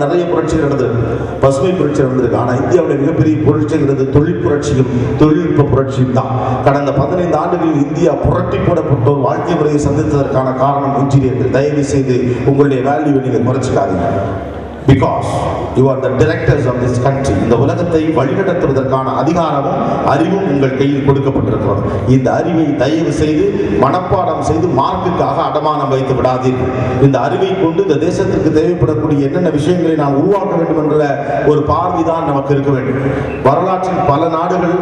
நிறைய புரட்சிகள் நடந்திருக்கு, பசுமை புரட்சி நடந்திருக்கு. ஆனால் இந்தியாவில் மிகப்பெரிய புரட்சிங்கிறது தொழில் புரட்சியும் தொழில்நுட்ப புரட்சியும் தான். கடந்த 15 ஆண்டுகளில் இந்தியா புரட்டி போடப்பட்ட ஒரு வாழ்க்கை முறையை சந்தித்ததற்கான காரணம் இன்ஜினியர்கள். தயவு செய்து உங்களுடைய வேல்யூவை நீங்கள் குறைச்சிக்காதீங்க. Because you are the directors of this country. இந்த உலகத்தை வழிநடத்துவதற்கான அதிகாரமும் அறிவும் உங்கள் கையில் கொடுக்கப்பட்டிருக்கிறது. இந்த அறிவை தயவு செய்து மனப்பாடம் செய்து மார்க்குக்காக அடமானம் வைத்து விடாதீர்கள். இந்த அறிவை கொண்டு இந்த தேசத்திற்கு தேவைப்படக்கூடிய என்னென்ன விஷயங்களை நாம் உருவாக்க வேண்டும் என்ற ஒரு பார்வைதான் நமக்கு இருக்க வேண்டும். வரலாற்றில் பல நாடுகள்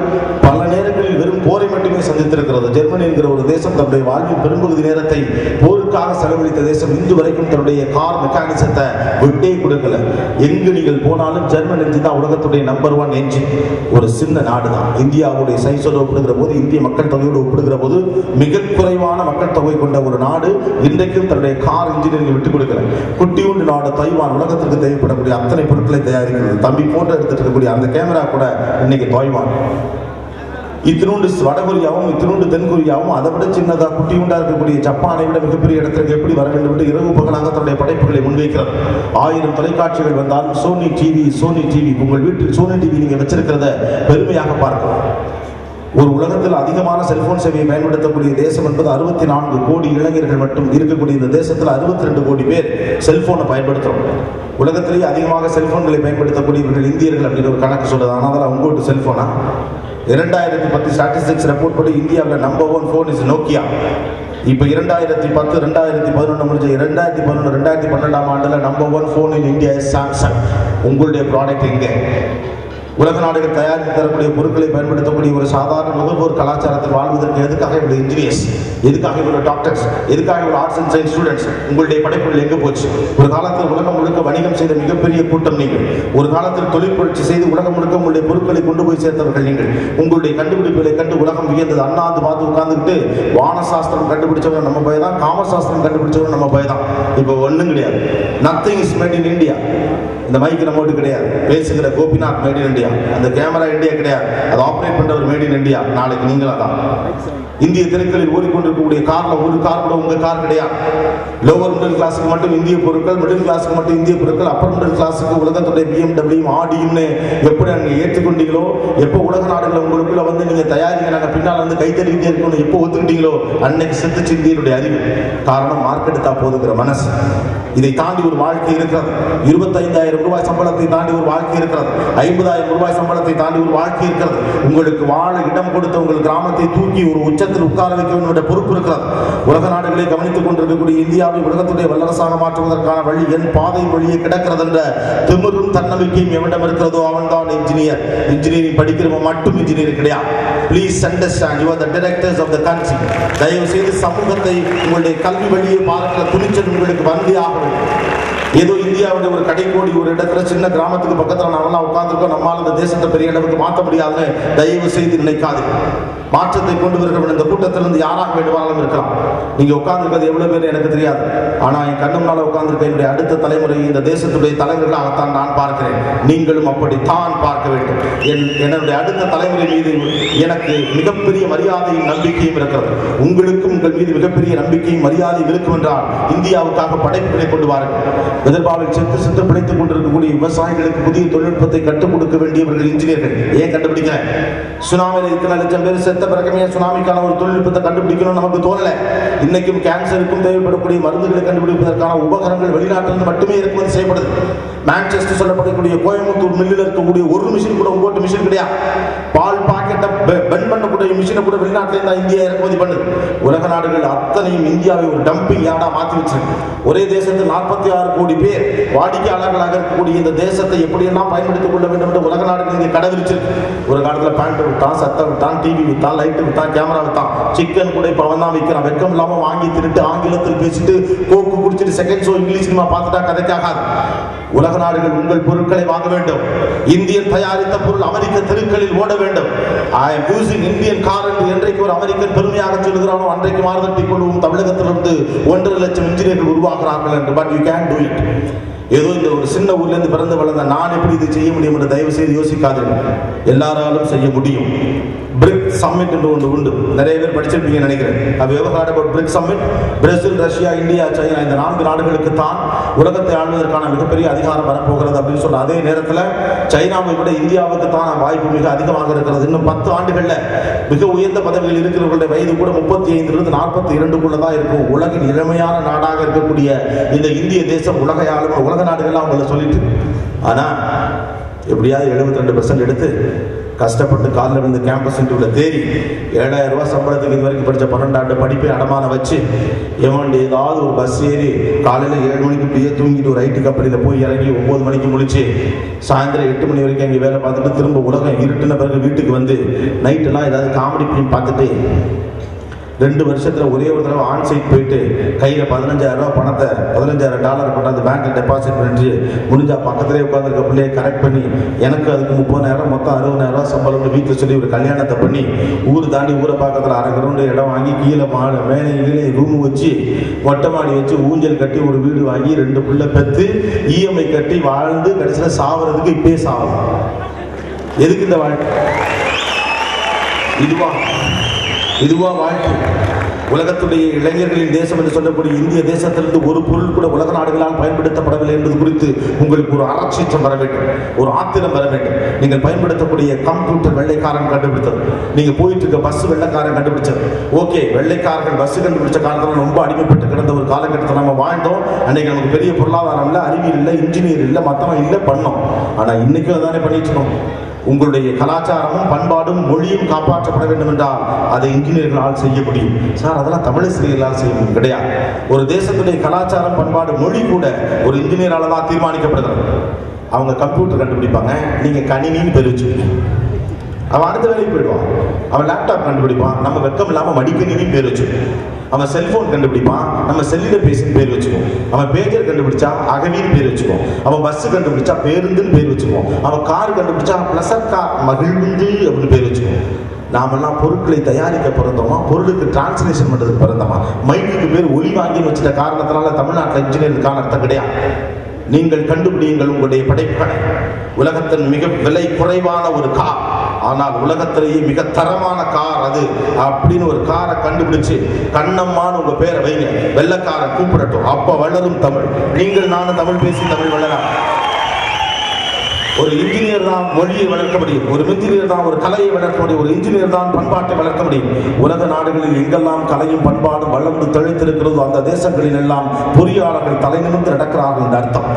பல நேரங்களில் வெறும் போரை மட்டுமே சந்தித்திருக்கிறது. ஜெர்மனி என்கிற ஒரு தேசம் தன்னுடைய வாழ்வின் பெரும்பகுதி நேரத்தை போருக்காக செலவழித்த தேசம் இன்று வரைக்கும் தன்னுடைய கார் மெக்கானிசத்தை விட்டே கொடுக்கல. எங்கு நீங்கள் போனாலும் ஜெர்மன் என்ஜின் தான் உலகத்துடைய நம்பர் 1 என்ஜின். ஒரு சின்ன நாடு தான். இந்தியாவுடைய சைஸோடு ஒப்பிடுகிற போது, இந்திய மக்கள் தொகையோடு ஒப்பிடுகிற போது மிக குறைவான மக்கள் தொகை கொண்ட ஒரு நாடு இன்றைக்கும் தன்னுடைய கார் இன்ஜினியரிங் விட்டுக் கொடுக்கல. குட்டியூண்டு நாடு தைவான் உலகத்திற்கு தேவைப்படக்கூடிய அத்தனை பொருட்களை தயாரிக்கிறது. தம்பி போட்டோ எடுத்துட்டு இருக்கக்கூடிய அந்த கேமரா கூட இன்னைக்கு தைவான். இத்தினூண்டு வடகொரியாவும் இத்தினூண்டு தென்கொரியாவும் அதை விட சின்னதாக குட்டியுண்டா இருக்கக்கூடிய ஜப்பானை விட மிகப்பெரிய இடத்திற்கு எப்படி வர வேண்டும் என்று இரவு பகலாக தன்னுடைய படைப்புகளை முன்வைக்கிறது. 1000 தொலைக்காட்சிகள் வந்தாலும் சோனி டிவி உங்கள் வீட்டில் சோனி டிவி நீங்கள் வச்சிருக்கிறத பெருமையாக பார்க்கலாம். ஒரு உலகத்தில் அதிகமான செல்போன் சேவையை பயன்படுத்தக்கூடிய தேசம் என்பது 64 கோடி இளைஞர்கள் மட்டும் இருக்கக்கூடிய இந்த தேசத்தில் 62 கோடி பேர் செல்போனை பயன்படுத்துகிறோம். உலகத்திலேயே அதிகமாக செல்போன்களை பயன்படுத்தக்கூடியவர்கள் இந்தியர்கள் அப்படின்னு ஒரு கணக்கு சொல்றது. ஆனால் உங்கள்கிட்ட செல்போனா? 2010 ஸ்டாட்டிஸ்டிக்ஸ் ரிப்போர்ட் படி இந்தியாவில் நம்பர் 1 ஃபோன் இஸ் நோக்கியா. இப்போ 2010 2011 முடிஞ்ச 2011 2012ஆம் ஆண்டில் number 1 phone in India is Samsung. உங்களுடைய ப்ராடக்ட் எங்கே? உலக நாடுகள் தயாரித்து தரக்கூடிய பொருட்களை பயன்படுத்தக்கூடிய ஒரு சாதாரண நுகர்வோர் கலாச்சாரத்தில் வாழ்வதற்கு எதுக்காக இவ்வளவு இன்ஜினியர்ஸ், எதுக்காக இவ்வளவு டாக்டர்ஸ், எதுக்காக இவ்வளவு ஆர்ட்ஸ் அண்ட் சயின்ஸ் ஸ்டூடெண்ட்ஸ்? உங்களுடைய படைப்புகள் எங்கே போச்சு? ஒரு காலத்தில் உலகம் முழுக்க வணிகம் செய்த மிகப்பெரிய கூட்டம் நீங்கள். ஒரு காலத்தில் தொழில் புரட்சி செய்து உலகம் முழுக்க உங்களுடைய பொருட்களை கொண்டு போய் சேர்த்தவர்கள் நீங்கள். உங்களுடைய கண்டுபிடிப்புகளை கண்டு உலகம் வியந்தது. அண்ணாந்து பார்த்து உட்கார்ந்துக்கிட்டு வானசாஸ்திரம் கண்டுபிடிச்சவங்க நம்ம பய தான், காமசாஸ்திரம் கண்டுபிடிச்சவங்க நம்ம பய தான். இப்போ ஒன்றும் கிடையாது. Nothing is made in India. இந்த மைக் நம்மோடு கிடையாது. பேசுகிற கோபிநாத் மேட் இன் இந்தியா. அந்த கேமரா இந்தியா கிடையாது. அதை ஆப்ரேட் பண்றவர் மேட் இன் இந்தியா. நாளைக்கு நீங்களா தான். இந்திய தெருக்களில் ஓடிக்கொண்டிருக்கக்கூடிய கார்ல ஒரு கார் கூட உங்க கார் கிடையாது. லோவர் மிடில் கிளாஸுக்கு மட்டும் இந்திய பொருட்கள், மிடில் கிளாஸுக்கு மட்டும் இந்திய பொருட்கள், அப்பர் மிடில் கிளாஸுக்கு உலகத்துடைய BMW ஆடியும்னு எப்படி அங்கே ஏற்றுக்கொண்டீங்களோ, எப்போ உலக நாடுகளை உங்களுக்குள்ள வந்து நீங்க தயாரிங்க நாங்கள் பின்னால் வந்து கைத்தறிக்கிட்டே இருக்கணும் எப்போ ஒத்துக்கிட்டீங்களோ அன்னைக்கு செத்துச்சு இந்தியனுடைய அறிவு. காரணம் மார்க்கெட் தான் போதுங்கிற மனசு. இதை தாண்டி ஒரு வாழ்க்கை இருக்கிறது. 25,000 ரூபாய் சம்பளத்தை தாண்டி ஒரு வாழ்க்கை இருக்கிறது. 50,000 ரூபாய் சம்பளத்தை தாண்டி ஒரு வாழ்க்கை இருக்கிறது. உங்களுக்கு வாழ இடம் கொடுத்த உங்கள் கிராமத்தை தூக்கி ஒரு உச்சத்தில் உட்கார வைக்க வேண்டும் பொறுப்பு இருக்கிறது. உலக நாடுகளை கவனித்துக் கொண்டிருக்கக்கூடிய இந்தியாவை உலகத்துடைய வல்லரசாக மாற்றுவதற்கான வழி என் பாதை வழியே கிடக்கிறது என்ற திமிரும் தன்னம்பிக்கையும் எவனிடம் இருக்கிறதோ அவன் தான் இன்ஜினியர். இன்ஜினியரிங் படிக்கிறவன் மட்டும் இன்ஜினியர் கிடையாது. Please understand, you are the directors of the country. தயவு செய்து சமூகத்தை உங்களுடைய கல்வி வழியை பார்க்கிற துணிச்சல் உங்களுக்கு வந்தே ஆக வேண்டும். ஏதோ இந்தியாவுடைய ஒரு கடைக்கோடி ஒரு இடத்துல சின்ன கிராமத்துக்கு பக்கத்தில் நம்மளாம் உட்கார்ந்துருக்கோம், நம்மளால இந்த தேசத்தை பெரிய அளவுக்கு மாற்ற முடியாதுன்னு தயவு செய்து நினைக்காதீங்க. மாற்றத்தை கொண்டு வருகிறவன் இந்த கூட்டத்திலிருந்து யாராக வேண்டுமானாலும் இருக்கலாம். நீங்க உட்கார்ந்துருக்கிறது எவ்வளவு பேர் எனக்கு தெரியாது. ஆனா என் கண்ணு முன்னால உட்கார்ந்துருக்க என்னுடைய அடுத்த தலைமுறை இந்த தேசத்துடைய தலைவர்களாகத்தான் நான் பார்க்கிறேன். நீங்களும் அப்படித்தான் பார்க்க வேண்டும். என்னுடைய அடுத்த தலைமுறை மீது எனக்கு மிகப்பெரிய மரியாதையும் நம்பிக்கையும் இருக்கிறது. உங்களுக்கும் உங்கள் மீது மிகப்பெரிய நம்பிக்கையும் மரியாதையும் இருக்கும் என்றால் இந்தியாவுக்காக படைப்புகளை கொண்டு வாருங்கள். விதர்பாவில் செத்து பிழைத்துக் கொண்டிருக்கக்கூடிய விவசாயிகளுக்கு புதிய தொழில்நுட்பத்தை கற்றுக் கொடுக்க வேண்டியவர்கள் இன்ஜினியர்கள். ஏன் கண்டுபிடிக்கிறேன்? சுனாமியில் இத்தனை லட்சம் பேர் செத்த பிறகுமே சுனாமிக்கான ஒரு தொழில்நுட்பத்தை கண்டுபிடிக்கணும் நமக்கு தோணல. இன்னைக்கும் கேன்சருக்கும் தேவைப்படக்கூடிய மருந்துகளை கண்டுபிடிப்பதற்கான உபகரணங்கள் வெளிநாட்டிலிருந்து மட்டுமே இறக்குமதி செய்யப்படுது. மான்செஸ்டர் சொல்லப்படக்கூடிய கோயம்புத்தூர் மில்லில் இருக்கக்கூடிய ஒரு மிஷின் கூட உங்கள்கிட்ட மிஷின் கிடையாது. பால் பாக்கெட்டை பெண்ட் பண்ணக்கூடிய மிஷினை கூட வெளிநாட்டில் தான் இந்தியா இறக்குமதி பண்ணுது. உலக நாடுகள் அத்தனையும் இந்தியாவை ஒரு டம்பிங் யார்டா மாற்றி வச்சிருக்கு. ஒரே தேசத்தில் 46 கோடி பேர் வாடிக்கையாளர்களாக இருக்கக்கூடிய இந்த தேசத்தை எப்படியெல்லாம் பயன்படுத்திக் கொள்ள வேண்டும் என்று உலக நாடுகள் இங்கே கடை விரிச்சிருக்கு. ஒரு காலத்தில் பேண்ட் விட்டான், சத்தம் விட்டான், டிவி விட்டான், லைட்டு விட்டான், கேமரா விட்டான், சிக்கன் கூட இப்போ அவன் தான் விற்கிறான். வெக்கம் இல்லாமல் வாங்கி திருட்டு ஆங்கிலத்தில் பேசிட்டு கோக்கு குடிச்சிட்டு செகண்ட் ஷோ இங்கிலீஷ் சினிமா பார்த்துட்டா கதைக்காகாது. உலக நாடுகள் உங்கள் பொருட்களை வாங்க வேண்டும். இந்தியன் தயாரித்த பொருள் அமெரிக்க தெருக்களில் ஓட வேண்டும். I am using Indian car என்று என்றைக்கு ஒரு அமெரிக்கன் பெருமையாக சொல்லுகிறானோ அன்றைக்கு மாறுதட்டிக் கொள்வோம். தமிழகத்திலிருந்து 1.5 லட்சம் இன்ஜினியர்கள் உருவாக்குறார்கள் என்று. But you can do it. ஏதோ இந்த ஒரு சின்ன ஊர்லேருந்து பிறந்து வளர்ந்த நான் எப்படி இது செய்ய முடியும் என்று தயவு செய்து யோசிக்காதீர்கள். எல்லாராலும் செய்ய முடியும். பிரிக் சம்மிட் என்று ஒன்று உண்டு. நிறைய பேர் படிச்சிருப்பீங்க நினைக்கிறேன். BRIC summit. Brazil, Russia, India, China இந்த 4 நாடுகளுக்கு தான் உலகத்தை ஆள்வதற்கான மிகப்பெரிய அதிகாரம் வரப்போகிறது அப்படின்னு சொன்ன அதே நேரத்தில் சைனாவை விட இந்தியாவுக்கு தான் வாய்ப்பு மிக அதிகமாக இருக்கிறது. இன்னும் 10 ஆண்டுகள்ல மிக உயர்ந்த பதவிகள் இருக்கிறவர்களுடைய வயது கூட 35 - 42 தான் இருக்கும். உலகின் இளமையான நாடாக இருக்கக்கூடிய இந்த இந்திய தேசம் உலக நாடுகள்லாம் அவங்கள சொல்லிட்டு, ஆனா எப்படியாவது 72% எடுத்து கஷ்டப்பட்டு காலில் விழுந்து கேம்பஸ் இன்டர்வியூல தேறி 7,000 ரூபாய் சம்பளத்துக்கு இது வரைக்கும் படித்த 12 ஆண்டு படிப்பை அடமான வச்சு எவன் ஏதாவது ஒரு பஸ் ஏறி காலையில் 7 மணிக்கு இப்படியே தூங்கிட்டு ஒரு ஐடி கம்பெனியில் போய் இறங்கி 9 மணிக்கு முடிச்சு சாயந்தரம் 8 மணி வரைக்கும் அங்கே வேலை பார்த்துட்டு திரும்ப உலகம் இருட்டுன பிறகு வீட்டுக்கு வந்து நைட்டெல்லாம் ஏதாவது காமெடி ஃபிலிம் பார்த்துட்டு 2 வருஷத்தில் ஒரே ஒரு தடவை ஆன்சைட் போயிட்டு கையில் 15,000 ரூபா பணத்தை $15,000 கொண்டாந்து பேங்க்கில் டெபாசிட் பண்ணிட்டு முடிஞ்சால் பக்கத்திலே உட்காந்துருக்க பிள்ளையை கரெக்ட் பண்ணி எனக்கு அதுக்கு 30,000 மொத்தம் 60,000 ரூபா சம்பளம்னு வீட்டில் சொல்லி ஒரு கல்யாணத்தை பண்ணி ஊர் தாண்டி ஊரை பக்கத்தில் அரை கிரவுண்டு இடம் வாங்கி கீழே மேலே ரூம் வச்சு மொட்டை மாடி வச்சு ஊஞ்சல் கட்டி ஒரு வீடு வாங்கி 2 பிள்ளை பெற்று இஎம்ஐ கட்டி வாழ்ந்து கடைசியில் சாவறதுக்கு இப்பயே சாவலாம். எதுக்கு இந்த வாழ்க்கை? இதுவா வாழ்க்கை? உலகத்துடைய இளைஞர்களின் தேசம் என்று சொல்லக்கூடிய இந்திய தேசத்திலிருந்து ஒரு பொருள் கூட உலக நாடுகளால் பயன்படுத்தப்படவில்லை என்பது குறித்து உங்களுக்கு ஒரு அலட்சியம் வர வேண்டும், ஒரு ஆத்திரம் வர வேண்டும். நீங்கள் பயன்படுத்தக்கூடிய கம்ப்யூட்டர் வெள்ளைக்காரன் கண்டுபிடித்தது, நீங்க போயிட்டு இருக்க பஸ் வெள்ளைக்காரன் கண்டுபிடிச்சது. ஓகே, வெள்ளைக்காரர்கள் பஸ் கண்டுபிடிச்ச காலத்தில் ரொம்ப அடிமைப்பட்டு கிடந்த ஒரு காலகட்டத்தில் நம்ம வாழ்ந்தோம். அன்னைக்கு நமக்கு பெரிய பொருளாதாரம் இல்லை, அறிவியல் இல்லை, இன்ஜினியர் இல்லை, மத்தவன் இல்லை, பண்ணோம். ஆனா இன்னைக்கு அதானே பண்ணிட்டு இருக்கோம். உங்களுடைய கலாச்சாரமும் பண்பாடும் மொழியும் காப்பாற்றப்பட வேண்டும் என்றால் அதை இன்ஜினியர்களால் செய்ய முடியும். சார், அதெல்லாம் தமிழால் செய்ய முடியும் கிடையாது. ஒரு தேசத்துடைய கலாச்சாரம், பண்பாடு, மொழி கூட ஒரு இன்ஜினியரால தான் தீர்மானிக்கப்படுகிறது. அவங்க கம்ப்யூட்டர் கண்டுபிடிப்பாங்க, நீங்க கணினின்னு பேர் வச்சுக்கோங்க. அவன் அடுத்த வேலைக்கு போயிடுவான். அவன் லேப்டாப் கண்டுபிடிப்பான், நம்ம வெக்கம் இல்லாம மடிக்கணின்னு பேர் வச்சுக்கோம். அவன் செல்போன் கண்டுபிடிப்பான், நம்ம செல்லுல பேசின்னு பேர் வச்சுக்குவோம். அவன் பேஜர் கண்டுபிடிச்சா அகவின்னு பேர் வச்சுக்குவோம். அவன் பஸ் கண்டுபிடிச்சா பேருந்துன்னு பேர் வச்சுக்குவோம். அவன் கார் கண்டுபிடிச்சா பிளசர் கார், மகிழ்ந்து அப்படின்னு பேர் வச்சுக்குவோம். நாமெல்லாம் பொருட்களை தயாரிக்க பிறந்தோமா, பொருளுக்கு டிரான்ஸ்லேஷன் பண்றதுக்கு பிறந்தோமா? மைக்குக்கு பேர் ஒலி வாங்கின்னு வச்சுட்ட காரணத்தினால தமிழ்நாட்டில் இன்ஜினியருக்கான அர்த்தம் கிடையாது. நீங்கள் கண்டுபிடியுங்கள் உங்களுடைய படைப்புகளை. உலகத்தின் மிக விலை குறைவான ஒரு கார், ஆனால் உலகத்திலேயே மிக தரமான கார் அது அப்படின்னு ஒரு காரை கண்டுபிடிச்சு கண்ணம்மான்னு உங்க பேரை வைங்க. வெள்ளக்காரன் கூப்பிடட்டும், அப்ப வளரும் தமிழ். நீங்கள் நானும் தமிழ் பேசி தமிழ் வளரலாம். ஒரு இன்ஜினியர் தான் மொழியை வளர்க்க முடியும், ஒரு இன்ஜினியர் தான் ஒரு கலையை வளர்க்க முடியும், ஒரு இன்ஜினியர் தான் பண்பாட்டை வளர்க்க முடியும். உலக நாடுகளில் எங்கெல்லாம் கலையும் பண்பாடும் வளர்ந்து தெளித்திருக்கிறதோ அந்த தேசங்களில் எல்லாம் பொறியாளர்கள் தலை நிமிர்ந்து நடக்கிறார்கள் என்ற அர்த்தம்.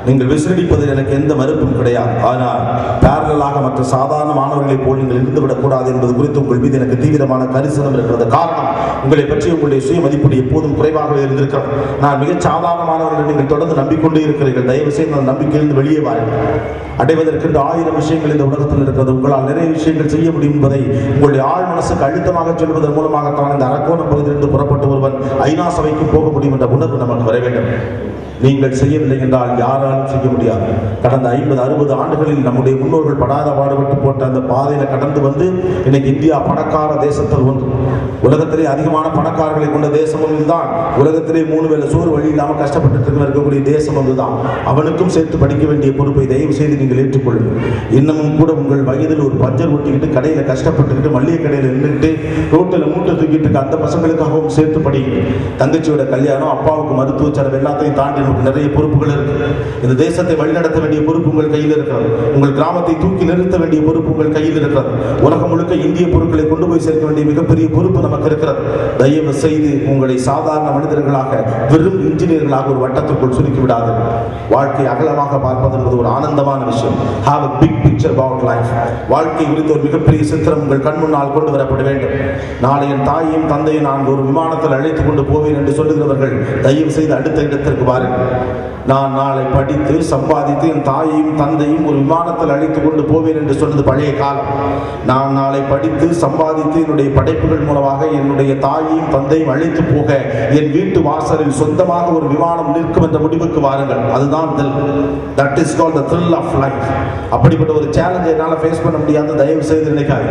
நீங்கள் விசிறடிப்பதில் எனக்கு எந்த மறுப்பும் கிடையாது. ஆனால் பேரலாக மற்ற சாதாரண மாணவர்களைப் போல் நீங்கள் இருந்துவிடக் கூடாது என்பது குறித்து உங்கள் மீது எனக்கு தீவிரமான கரிசனம் இருக்கிறது. காரணம், உங்களை பற்றி உங்களுடைய சுய மதிப்பீடு எப்போதும் குறைவாகவே இருந்திருக்கிறது. நான் மிகச் சாதாரணமானவர்கள் நீங்கள் தொடர்ந்து நம்பிக்கொண்டே இருக்கிறீர்கள். தயவு செய்து அந்த நம்பிக்கையிலிருந்து வெளியே வாருங்கள். அடைவதற்கு 1000 விஷயங்கள் இந்த உலகத்தில் இருக்கிறது. உங்களால் நிறைய விஷயங்கள் செய்ய முடியும் என்பதை உங்களுடைய ஆழ் மனசுக்கு அழுத்தமாக சொல்வதன் மூலமாகத்தான் இந்த அரக்கோணம் பகுதியிலிருந்து புறப்பட்ட ஒருவன் ஐநா சபைக்கு போக முடியும் என்ற உணர்வு நமக்கு வர வேண்டும். நீங்கள் செய்யவில்லை என்றால் யாராலும் செய்ய முடியாது. கடந்த 50-60 ஆண்டுகளில் நம்முடைய முன்னோர்கள் படாத பாடுபட்டு போட்ட அந்த பாதையில கடந்து வந்து இன்னைக்கு இந்தியா பணக்கார தேசத்தில் ஒன்று. உலகத்திலே அதிகமான பணக்காரர்களை கொண்ட தேசமும் இதுதான். உலகத்திலே 3 வேளை சோறு வழி இல்லாமல் கஷ்டப்பட்டு இருக்கக்கூடிய தேசம் அதுதான். அவனுக்கும் சேர்த்து படிக்க வேண்டிய பொறுப்பை தயவு செய்து நீங்கள் ஏற்றுக்கொள்ளுங்கள். இன்னமும் கூட உங்கள் வயதில் ஒரு பஞ்சர் ஒட்டிக்கிட்டு கடையில் கஷ்டப்பட்டுக்கிட்டு மல்லிகை கடையில் நின்றுட்டு ரோட்டில் மூட்டை தூக்கிட்டு இருக்க அந்த பசங்களுக்காகவும் சேர்த்து படிங்க. தங்கச்சியோட கல்யாணம், அப்பாவுக்கு மருத்துவ செலவு எல்லாத்தையும் தாண்டி நிறைய பொறுப்புகள் இருக்கு. இந்த தேசத்தை வழிநடத்த வேண்டிய பொறுப்பு உங்கள் கையில் இருக்கிறது. உங்கள் கிராமத்தை தூக்கி நிறுத்த வேண்டிய பொறுப்பு உங்கள் கையில் இருக்கிறது. உலகம் முழுக்க இந்திய பொருட்களை கொண்டு போய் சேர்க்க வேண்டிய மிகப்பெரிய பொறுப்பு நமக்கு இருக்கிறது. தயவு செய்து உங்களை சாதாரண மனிதர்களாக, வெறும் இன்ஜினியர்களாக ஒரு வட்டத்திற்குள் சுருக்கி விடாது. வாழ்க்கை அகலமாக பார்ப்பது என்பது ஒரு ஆனந்தமான விஷயம். Have a big picture about life. வாழ்க்கை குறித்த ஒரு மிகப்பெரிய சித்திரம் உங்கள் கண் முன்னால் கொண்டு வரப்பட வேண்டும். நாளை என் தாயையும் தந்தையை நான் ஒரு விமானத்தில் அழைத்துக் கொண்டு போவேன் என்று சொல்லுகிறவர்கள் தயவு செய்து அடுத்த இடத்திற்கு வாருங்கள். நான் நாளை படித்து சம்பாதித்து என் தாயையும் தந்தையும் ஒரு விமானத்தில் அழைத்துக் கொண்டு போவேன் என்று சொன்னது பழைய காலம். நான் நாளை படித்து சம்பாதித்து என்னுடைய படைப்புகள் மூலமாக என்னுடைய தாயையும் தந்தையும் அழைத்து போக என் வீட்டு வாசலில் சொந்தமாக ஒரு விமானம் நிற்கும் என்ற முடிவுக்கு வாருங்கள். அதுதான் that is called the thrill of life. அப்படிப்பட்ட ஒரு சேலஞ்சை என்னால் ஃபேஸ் பண்ண முடியாது. தயவு செய்து நினைக்காது.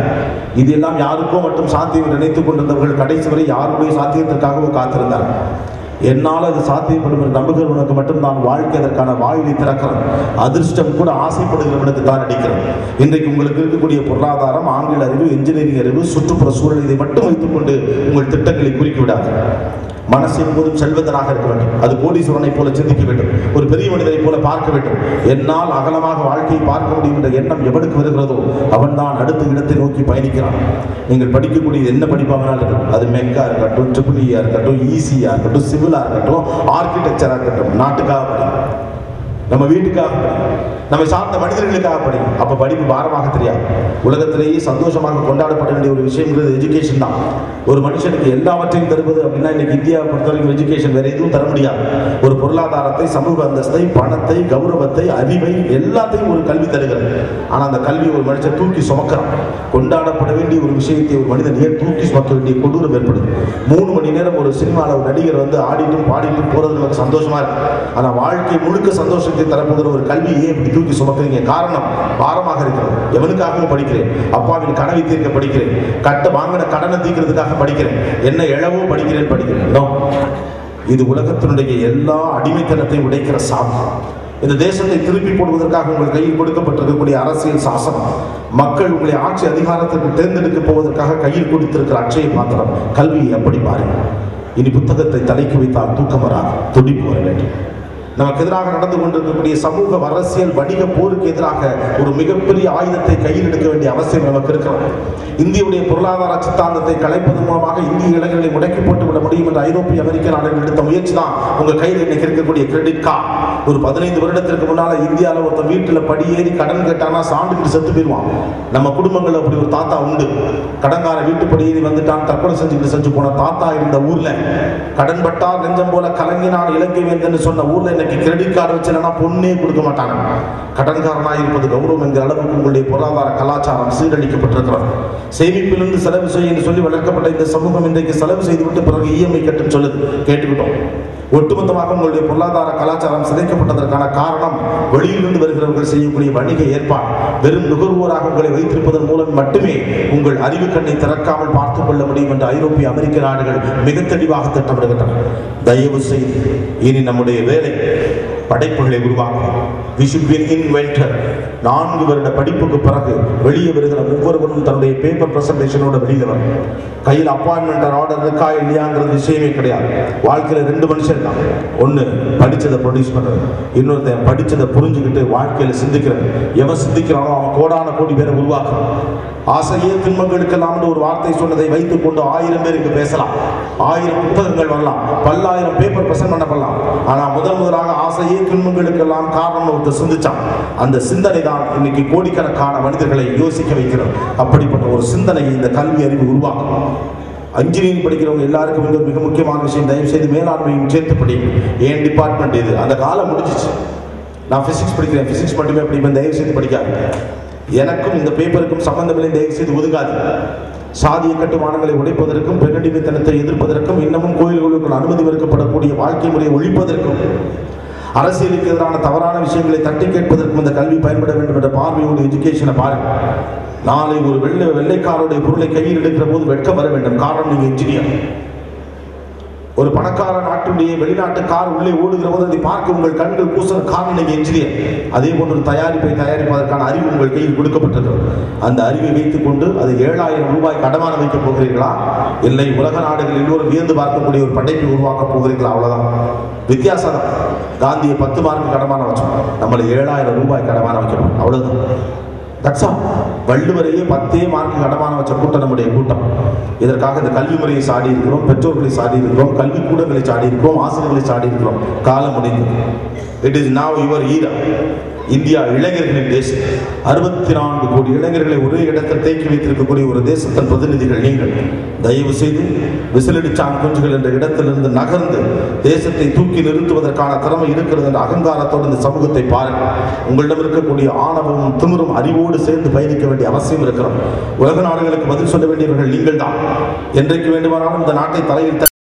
இதெல்லாம் யாருக்கோ மட்டும் சாத்தியம் நினைத்துக் கொண்டிருந்தவர்கள் கடைசி வரை யாருடைய சாத்தியத்திற்காகவும் காத்திருந்தார்கள். என்னால் அது சாத்தியப்படும் என்று நம்புகிறவனுக்கு மட்டும்தான் வாழ்க்கை அதற்கான வாயிலை திறக்கிறது. அதிர்ஷ்டம் கூட ஆசைப்படுகிறவனுக்கு தான் அடிக்கிறது. இன்றைக்கு உங்களுக்கு இருக்கக்கூடிய பொருளாதாரம், ஆங்கில அறிவு, என்ஜினியரிங் அறிவு, சுற்றுப்புற சூழல், இதை மட்டும் வைத்துக் கொண்டு உங்கள் திட்டங்களை குறிக்கிவிடாது. மனசு எப்போதும் செல்வதனாக இருக்க வேண்டும். அது கோடீஸ்வரனை போல சிந்திக்க வேண்டும். ஒரு பெரிய மனிதரை போல பார்க்க வேண்டும். என்னால் அகலமாக வாழ்க்கையை பார்க்க முடியும் என்ற எண்ணம் எவனுக்கு வருகிறதோ அவன் தான் அடுத்த இடத்தை நோக்கி பயணிக்கிறான். நீங்கள் படிக்கக்கூடியது என்ன படிப்பாங்கனாலும் இருக்கட்டும், அது மெக்கா இருக்கட்டும், ட்ரிபிள்இயா இருக்கட்டும், ஈசியா இருக்கட்டும், சிவிலா இருக்கட்டும், ஆர்கிடெக்சரா இருக்கட்டும், நாட்டுக்காக படிக்கும், நம்ம வீட்டுக்காக படிக்கும், நம்மை சார்ந்த மனிதர்களுக்காக படிக்கும். அப்ப படிப்பு பாரமாக தெரியாது. உலகத்திலேயே சந்தோஷமாக கொண்டாடப்பட வேண்டிய ஒரு விஷயம்ங்கிறது எஜுகேஷன் தான். ஒரு மனுஷனுக்கு எல்லாவற்றையும் தருவது அப்படின்னா இன்னைக்கு இந்தியாவை பொறுத்தவரைக்கும் எஜுகேஷன் வேற எதுவும் தர முடியாது. ஒரு பொருளாதாரத்தை, சமூக அந்தஸ்தை, பணத்தை, கௌரவத்தை, அறிவை எல்லாத்தையும் ஒரு கல்வி தருகிறது. ஆனா அந்த கல்வி ஒரு மனுஷன் தூக்கி சுமக்கிறான். கொண்டாடப்பட வேண்டிய ஒரு விஷயத்தை ஒரு மனிதன் ஏன் தூக்கி சுமக்க வேண்டிய கொடூரம் ஏற்படுது. 3 மணி நேரம் ஒரு சினிமாவில் ஒரு நடிகர் வந்து ஆடிட்டும் பாடிட்டும் போறது நமக்கு சந்தோஷமா இருக்கு. ஆனா வாழ்க்கை முழுக்க சந்தோஷத்தை தரப்போகிற ஒரு கல்வி ஏன் இப்படி தூக்கி சுமக்கிறீங்க? காரணம் பாரமாக இருக்கிறது. எவனுக்காகவும் படிக்கிறேன், அப்பாவின் கனவை தீர்க்க படிக்கிறேன், வாங்கின கடனை தீர்க்கிறதுக்காக படிக்கிறேன், என்ன எழவோ படிக்கிறேன். இது உலகத்தினுடைய எல்லா அடிமைத்தனத்தையும் உடைக்கிற சாதம். இந்த தேசத்தை திருப்பி போடுவதற்காக உங்கள் கையில் கொடுக்கப்பட்டிருக்கக்கூடிய அரசியல் சாசனம், மக்கள் உங்களை ஆட்சி அதிகாரத்திற்கு தேர்ந்தெடுக்க போவதற்காக கையில் கொடுத்திருக்கிற அட்சய பாத்திரம், கல்வியை அப்படி பாருங்கள். இனி புத்தகத்தை தலைக்கு வைத்தால் தூக்கம் வராது, துடிப்பு வர வேண்டும். நமக்கு எதிராக நடந்து கொண்டிருக்கக்கூடிய சமூக, அரசியல், வணிக போருக்கு எதிராக ஒரு மிகப்பெரிய ஆயுதத்தை கையில் எடுக்க வேண்டிய அவசியம் நமக்கு இருக்கிறது. இந்தியாவுடைய பொருளாதார சித்தாந்தத்தை கலைப்பதன் மூலமாக இந்திய இளைஞர்களை முடக்கி போட்டு விட முடியும் என்று ஐரோப்பிய அமெரிக்க நாடுகள் எடுத்த முயற்சி தான் உங்க கையில் இன்னைக்கு இருக்கக்கூடிய கிரெடிட் கார்டு. ஒரு 15 வருடத்திற்கு முன்னால இந்தியாவில் ஒருத்தர் வீட்டில் படியேறி கடன் கேட்டானா சாண்டுக்கிட்டு செத்து போயிடுவான். நம்ம குடும்பங்கள் அப்படி ஒரு தாத்தா உண்டு. கடன்கார வீட்டு படியேறி வந்துட்டான், தற்கொலை செஞ்சு போன தாத்தா இருந்த ஊர்ல, கடன் பட்டார் நெஞ்சம் போல கலங்கினான் இலங்கை வேந்தன்னு சொன்ன ஊர்ல இன்னைக்கு கிரெடிட் கார்டு வச்சுனா பொண்ணே கொடுக்க மாட்டாங்க. கடன்காரனாக இருப்பது கௌரவம் என்கிற அளவுக்கு உங்களுடைய பொருளாதார கலாச்சாரம் சீரழிக்கப்பட்டிருக்கிறது. சேமிப்பிலிருந்து செலவு செய்ய என்று சொல்லி வளர்க்கப்பட்ட இந்த சமூகம் இன்றைக்கு செலவு செய்துவிட்டு பிறகு இஎம்ஐ கட்டுன்னு சொல்லுது, கேட்டுக்கிட்டோம். ஒட்டுமொத்தமாக உங்களுடைய பொருளாதார கலாச்சாரம் சிதைக்கப்பட்டதற்கான காரணம் வெளியிலிருந்து வருகிறவர்கள் செய்யக்கூடிய வணிக ஏற்பாடு. வெறும் நுகர்வோராக உங்களை வைத்திருப்பதன் மூலம் மட்டுமே உங்கள் அறிவு கண்ணை திறக்காமல் பார்த்துக் கொள்ள முடியும் என்று ஐரோப்பிய அமெரிக்க நாடுகள் மிக தெளிவாக திட்டமிடுகின்றன. தயவு செய்து இனி நம்முடைய வேலை படைப்புகளை உருவாக்கும். 4 வருட படிப்புக்கு பிறகு வெளியே வருகிற ஒவ்வொருவரும் தன்னுடைய பேப்பர் பிரசன்டேஷனோட வெளியில வரும். கையில் அப்பாயின்மெண்ட் ஆர்டர் இருக்கா இல்லையாங்கிறது விஷயமே கிடையாது. வாழ்க்கையில 2 மனுஷன் தான். ஒன்னு படிச்சதை ப்ரொடியூஸ் பண்றது, இன்னொருத்தன் படிச்சதை புரிஞ்சுக்கிட்டு வாழ்க்கையில சிந்திக்கிறது. எவன் சிந்திக்கிறானோ அவன் கோடான கோடி பேரை உருவாக்கும். ஆசையே துன்பங்களுக்கெல்லாம் ஒரு வார்த்தை சொன்னதை வைத்துக் கொண்டு 1000 பேர் இங்கு பேசலாம், 1000 புத்தகங்கள் வரலாம், 10,000 பேப்பர் பிரசன்ட் பண்ணப்படலாம். ஆனா முதலாக ஆசையே துன்பங்களுக்கெல்லாம் காரணம் ஒருத்தர் சிந்திச்சான். அந்த சிந்தனை தான் இன்னைக்கு கோடிக்கணக்கான மனிதர்களை யோசிக்க வைக்கிறது. அப்படிப்பட்ட ஒரு சிந்தனையை இந்த கல்வி அறிவு உருவாக்கும். இன்ஜினியரிங் படிக்கிறவங்க எல்லாருக்கும் ஒரு மிக முக்கியமான விஷயம், தயவு செய்து மேலாண்மையும் சேர்த்து படிங்க. ஏன் டிபார்ட்மெண்ட் இது, அந்த காலம் முடிஞ்சிச்சு. நான் பிசிக்ஸ் படிக்கிறேன், பிசிக்ஸ் மட்டுமே படிப்பேன், தயவு செய்து படிக்காது. எனக்கும் இந்த பேப்பருக்கும் சம்பந்தமில்லை, தயவு செய்து ஒதுக்காது. சாதிய கட்டுமானங்களை உடைப்பதற்கும், பெண்ணடிமைத்தனத்தை எதிர்ப்பதற்கும், இன்னமும் கோயில்களுக்கு அனுமதி மறுக்கப்படக்கூடிய வாழ்க்கை முறையை ஒழிப்பதற்கும், அரசியலுக்கு எதிரான தவறான விஷயங்களை தட்டி கேட்பதற்கும் இந்த கல்வி பயன்பட வேண்டும் என்ற பார்வையோடு எஜுகேஷனை பாருங்க. நாளை ஒரு வெள்ளைக்காரோடைய பொருளை கையில் எடுக்கிற போது வெட்கம் வர வேண்டும். காரணம், நீங்க இன்ஜினியர். ஒரு பணக்கார நாட்டுடைய வெளிநாட்டு கார் உள்ளே ஓடுகிற போது அதை பார்க்க உங்கள் கண்கள் கூசுற காரணம் நீங்க இன்ஜினியர். அதே போன்ற ஒரு தயாரிப்பை தயாரிப்பதற்கான அறிவு உங்கள் கையில் கொடுக்கப்பட்டிருக்கிறது. அந்த அறிவை வைத்துக் கொண்டு அது 7,000 ரூபாய் கடமான வைக்கப் போகிறீர்களா, இல்லை உலக நாடுகள் எல்லோரும் வியந்து பார்க்கக்கூடிய ஒரு படைப்பை உருவாக்க போகிறீர்களா? அவ்வளவுதான் வித்தியாசம். காந்தியை 10 மார்க் கடமான வச்சோம், நம்மளை 7,000 ரூபாய் கடமான வைக்கணும், அவ்வளவுதான். வள்ளுவரையே 10 மார்க் கடமான வச்ச கூட்டம் நம்முடைய கூட்டம். இதற்காக இந்த கல்வி முறையை சாடி இருக்கிறோம், பெற்றோர்களை சாடி இருக்கிறோம், கல்வி கூடங்களை சாடி இருக்கிறோம், ஆசிரியர்களை சாடி இருக்கிறோம். காலம் முடிந்தது. It is now your era. India இளைஞர்களின் தேசம். 64 கோடி இளைஞர்களை ஒரே இடத்தில் தேக்கி வைத்திருக்கக்கூடிய ஒரு தேசத்தின் பிரதிநிதிகள் நீங்கள். தயவு செய்து விசிலடிச்சான் குஞ்சுகள் என்ற இடத்திலிருந்து நகர்ந்து தேசத்தை தூக்கி நிறுத்துவதற்கான திறமை இருக்கிறது என்ற அகங்காரத்தோடு இந்த சமூகத்தை பாருங்கள். உங்களிடம் இருக்கக்கூடிய ஆணவமும் திமிரும் அறிவோடு சேர்ந்து பயணிக்க வேண்டிய அவசியம் இருக்கிறது. உலக நாடுகளுக்கு பதில் சொல்ல வேண்டியவர்கள் நீங்கள் தான். என்றைக்கு வேண்டுமானாலும் இந்த நாட்டை தலையில்